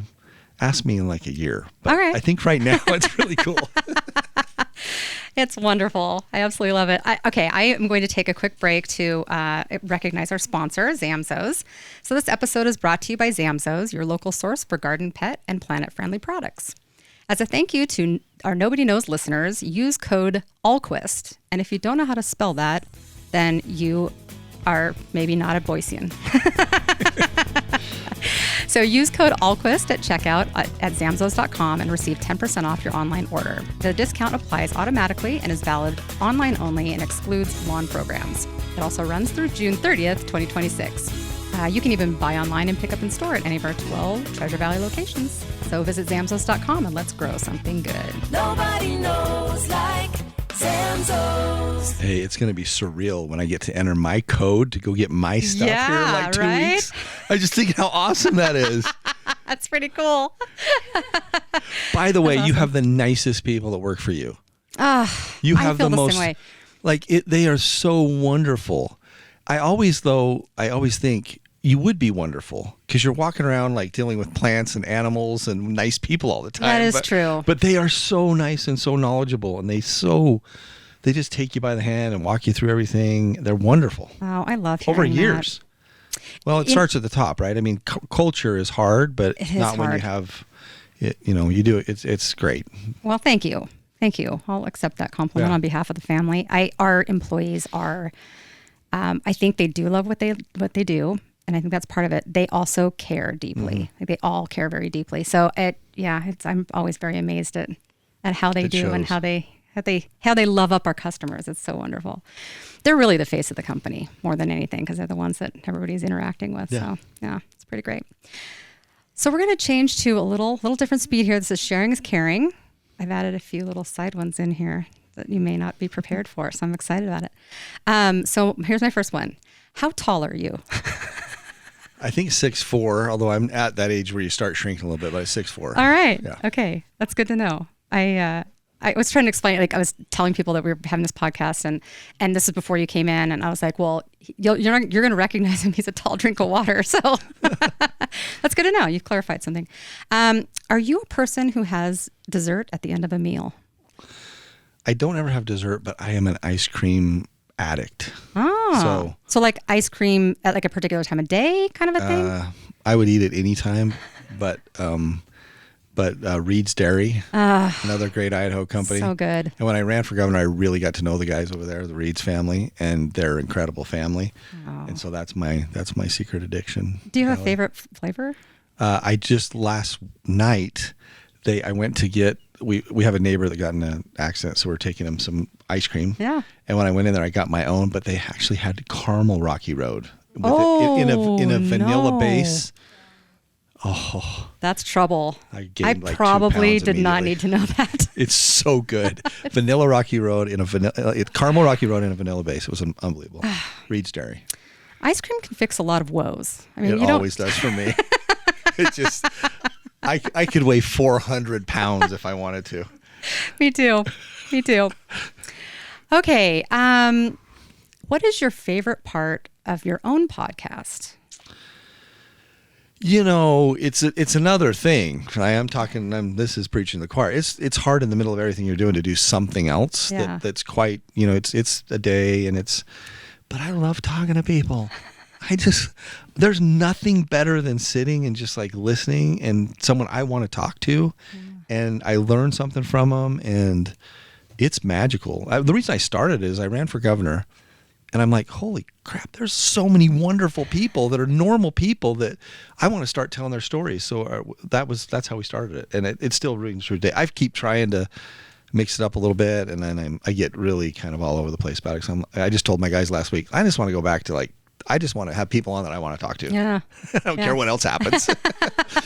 ask me in like a year. But all right. I think right now it's really cool. It's wonderful. I absolutely love it. I am going to take a quick break to recognize our sponsor, Zamzows. So this episode is brought to you by Zamzows, your local source for garden, pet, and planet-friendly products. As a thank you to our Nobody Knowz listeners, use code Ahlquist. And if you don't know how to spell that, then you are maybe not a Boisean. So use code Ahlquist at checkout at zamzows.com and receive 10% off your online order. The discount applies automatically and is valid online only and excludes lawn programs. It also runs through June 30th, 2026. You can even buy online and pick up in store at any of our 12 Treasure Valley locations. So visit zamzows.com and let's grow something good. Nobody knows like Zamzows. Hey, it's going to be surreal when I get to enter my code to go get my stuff here in like 2 weeks. I just think how awesome that is. That's pretty cool. By the way, you have the nicest people that work for you. You have I feel the the most, same way. They are so wonderful. I always think you would be wonderful because you're walking around like dealing with plants and animals and nice people all the time. That is true. But they are so nice and so knowledgeable, and they just take you by the hand and walk you through everything. They're wonderful. Oh, I love hearing Over years. that. Well, it starts at the top, right? I mean, culture is hard, but It is not when you hard. have it. You do it. It's great. Well, thank you. Thank you. I'll accept that compliment on behalf of the family. Our employees are, I think they do love what they do. And I think that's part of it. They also care deeply. Like they all care very deeply. So I'm always very amazed at how they do and how they love up our customers. It's so wonderful. They're really the face of the company more than anything because they're the ones that everybody's interacting with. Yeah. So yeah, it's pretty great. So we're going to change to a little different speed here. This is sharing is caring. I've added a few little side ones in here that you may not be prepared for. So I'm excited about it. So here's my first one. How tall are you? I think 6'4", although I'm at that age where you start shrinking a little bit, but 6'4". All right. Yeah. Okay. That's good to know. I was trying to explain, like I was telling people that we were having this podcast and this is before you came in. And I was like, well, you're going to recognize him. He's a tall drink of water. So that's good to know. You've clarified something. Are you a person who has dessert at the end of a meal? I don't ever have dessert, but I am an ice cream addict. Oh, so like ice cream at like a particular time of day kind of a thing? I would eat it anytime, but Reed's Dairy, another great Idaho company. So good. And when I ran for governor, I really got to know the guys over there, the Reed's family, and they're an incredible family. Oh. And so that's my secret addiction. Do you have a favorite flavor? I just last night, I went to get, we have a neighbor that got in an accident, so we're taking him some ice cream. Yeah. And when I went in there, I got my own, but they actually had caramel Rocky Road with it in a vanilla base. Oh, that's trouble. I probably did not need to know that. It's so good. Vanilla Rocky Road caramel Rocky Road in a vanilla base. It was unbelievable. Reed's Dairy. Ice cream can fix a lot of woes. I mean, It always does for me. It just, I could weigh 400 pounds if I wanted to. Me too. Okay. What is your favorite part of your own podcast? It's another thing. I am talking. This is preaching to the choir. It's hard in the middle of everything you're doing to do something else that's quite. It's a day but I love talking to people. There's nothing better than sitting and just like listening and someone I want to talk to, and I learn something from them, and it's magical. The reason I started is I ran for governor, And I'm like, holy crap, there's so many wonderful people that are normal people that I want to start telling their stories. So that's how we started it. And it still rings true today. I keep trying to mix it up a little bit, and then I get really kind of all over the place about it. So I just told my guys last week, I just want to go back to I just want to have people on that I want to talk to. Yeah. I don't care what else happens.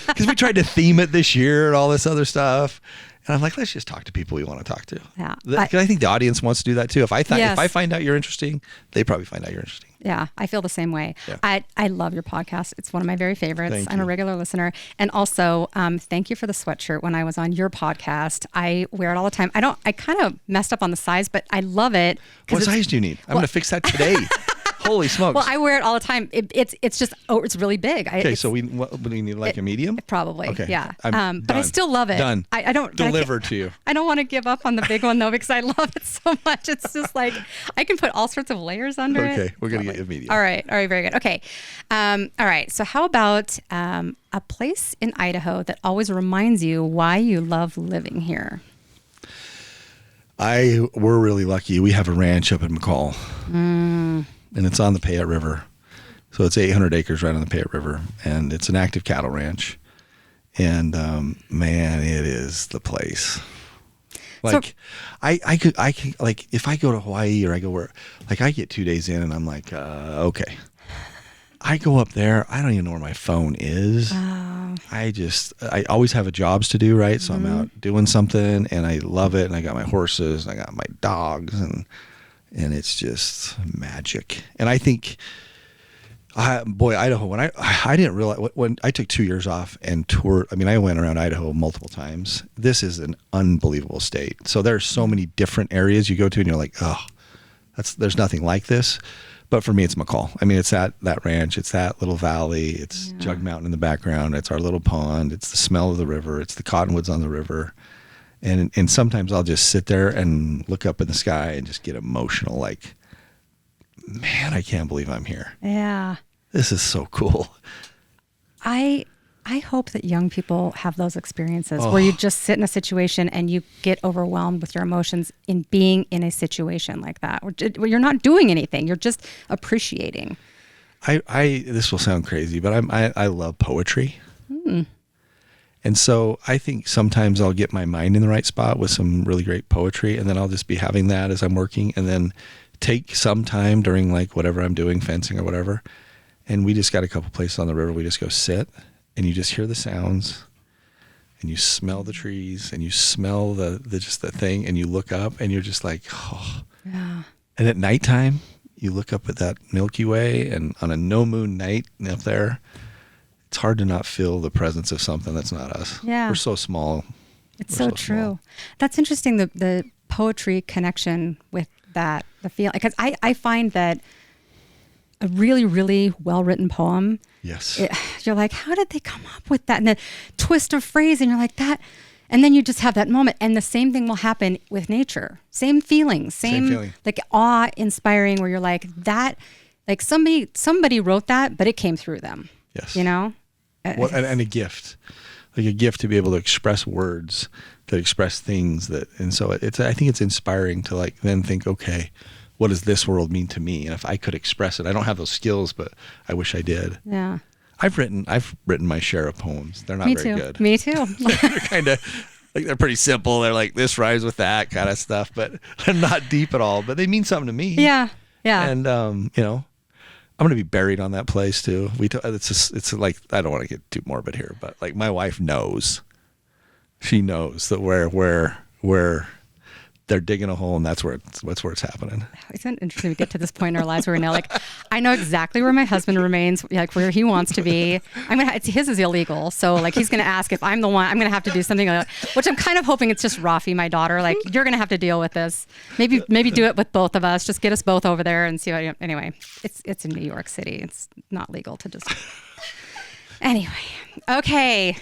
Because we tried to theme it this year and all this other stuff. And I'm like, let's just talk to people we want to talk to. Yeah. I think the audience wants to do that too. If I Yes. find out you're interesting, they probably find out you're interesting. Yeah, I feel the same way. Yeah. I love your podcast. It's one of my very favorites. Thank I'm a you. regular listener. And also, thank you for the sweatshirt when I was on your podcast. I wear it all the time. I kind of messed up on the size, but I love it. What size do you need? I'm going to fix that today. Holy smokes. Well, I wear it all the time. It's just, it's really big. Okay, so we need like a medium? Probably, Okay. yeah. I'm But I done. still love it. Done. I don't Delivered to you. I don't want to give up on the big one though because I love it so much. It's just like I can put all sorts of layers under it. Okay, we're going to get you a medium. All right, very good. Okay, all right. So how about a place in Idaho that always reminds you why you love living here? We're really lucky. We have a ranch up in McCall, and it's on the Payette River. So it's 800 acres right on the Payette River, and it's an active cattle ranch. And man, it is the place. Like, I could like if I go to Hawaii or I go where, like I get 2 days in and I'm like, okay. I go up there, I don't even know where my phone is. Oh. I always have jobs to do, right? So I'm out doing something and I love it. And I got my horses and I got my dogs and it's just magic. And I think, Idaho, when I didn't realize, when I took 2 years off and toured, I mean, I went around Idaho multiple times. This is an unbelievable state. So there's so many different areas you go to and you're like, oh, there's nothing like this. But for me, it's McCall. I mean, it's that ranch. It's that little valley. It's Jug Mountain in the background. It's our little pond. It's the smell of the river. It's the cottonwoods on the river. And sometimes I'll just sit there and look up in the sky and just get emotional. Like, man, I can't believe I'm here. Yeah. This is so cool. I hope that young people have those experiences where you just sit in a situation and you get overwhelmed with your emotions in being in a situation like that, where you're not doing anything. You're just appreciating. This will sound crazy, but I love poetry. And so I think sometimes I'll get my mind in the right spot with some really great poetry, and then I'll just be having that as I'm working, and then take some time during like whatever I'm doing, fencing or whatever. And we just got a couple places on the river. We just go sit and you just hear the sounds and you smell the trees and you smell the just the thing, and you look up and you're just like, oh. Yeah. And at nighttime, you look up at that Milky Way, and on a no moon night up there, it's hard to not feel the presence of something that's not us. Yeah. We're so small. It's We're so so true. small. That's interesting, the poetry connection with that, the feel, because I find that a really, really well-written poem, Yes. you're like, how did they come up with that? And the twist of phrase, and you're like that. And then you just have that moment. And the same thing will happen with nature. Same feelings, Same feeling. like awe-inspiring, where you're like, that, like somebody wrote that, but it came through them. Yes. You know? And a gift. Like a gift to be able to express words that express things that, and so I think it's inspiring to like then think, okay, what does this world mean to me? And if I could express it, I don't have those skills, but I wish I did. Yeah. I've written my share of poems. They're not Me very too. good. Me too. They're kind of like, they're pretty simple. They're like, this rhymes with that kind of stuff, but they're not deep at all, but they mean something to me. Yeah. Yeah. And, you know, I'm going to be buried on that place too. It's like, I don't want to get too morbid here, but like my wife knows, she knows that where they're digging a hole, and that's where it's happening. Isn't it interesting we get to this point in our lives where we're now like, I know exactly where my husband remains, like where he wants to be. His is illegal. So like, he's going to ask if I'm the one, I'm going to have to do something like that, which I'm kind of hoping it's just Rafi, my daughter. Like, you're going to have to deal with this. Maybe do it with both of us. Just get us both over there and see what, anyway, it's in New York City. It's not legal to just, anyway. Okay.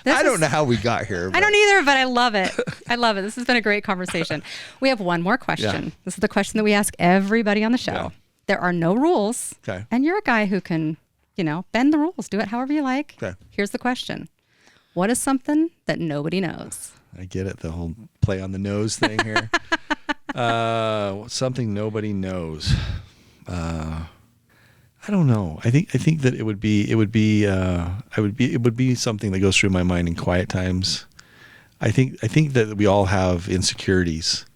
I don't know how we got here. I don't either, but I love it. I love it. This has been a great conversation. We have one more question. Yeah. This is the question that we ask everybody on the show. Yeah. There are no rules. Okay. And you're a guy who can, bend the rules. Do it however you like. Okay. Here's the question. What is something that nobody knows? I get it. The whole play on the nose thing here. Something nobody knows. I don't know. I think that it would be something that goes through my mind in quiet times. I think that we all have insecurities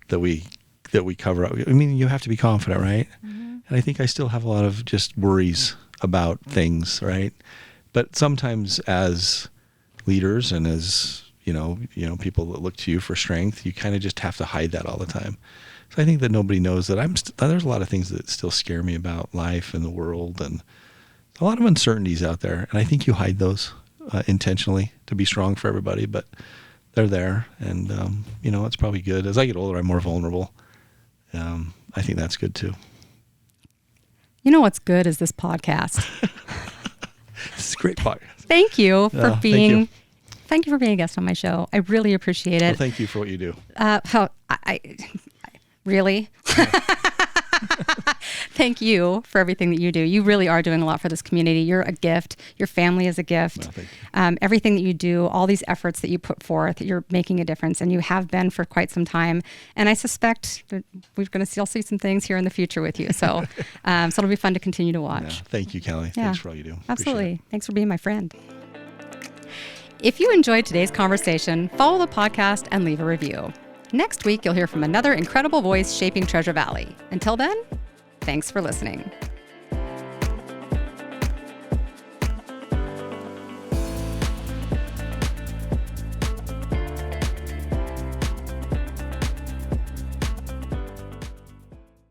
that we cover up. I mean, you have to be confident, right? Mm-hmm. And I think I still have a lot of just worries about things, right? But sometimes as leaders and as people that look to you for strength, you kind of just have to hide that all the time. So I think that nobody knows that there's a lot of things that still scare me about life and the world, and a lot of uncertainties out there. And I think you hide those intentionally to be strong for everybody, but they're there. And, it's probably good. As I get older, I'm more vulnerable. I think that's good too. You know what's good is this podcast. It's a great podcast. Thank you for being... Thank you for being a guest on my show. I really appreciate it. Well, thank you for what you do. Really? Thank you for everything that you do. You really are doing a lot for this community. You're a gift. Your family is a gift. Well, thank you. Everything that you do, all these efforts that you put forth, you're making a difference, and you have been for quite some time. And I suspect that we're going to still see some things here in the future with you. So, so it'll be fun to continue to watch. Yeah, thank you, Callie. Yeah, thanks for all you do. Absolutely. Thanks for being my friend. If you enjoyed today's conversation, follow the podcast and leave a review. Next week, you'll hear from another incredible voice shaping Treasure Valley. Until then, thanks for listening.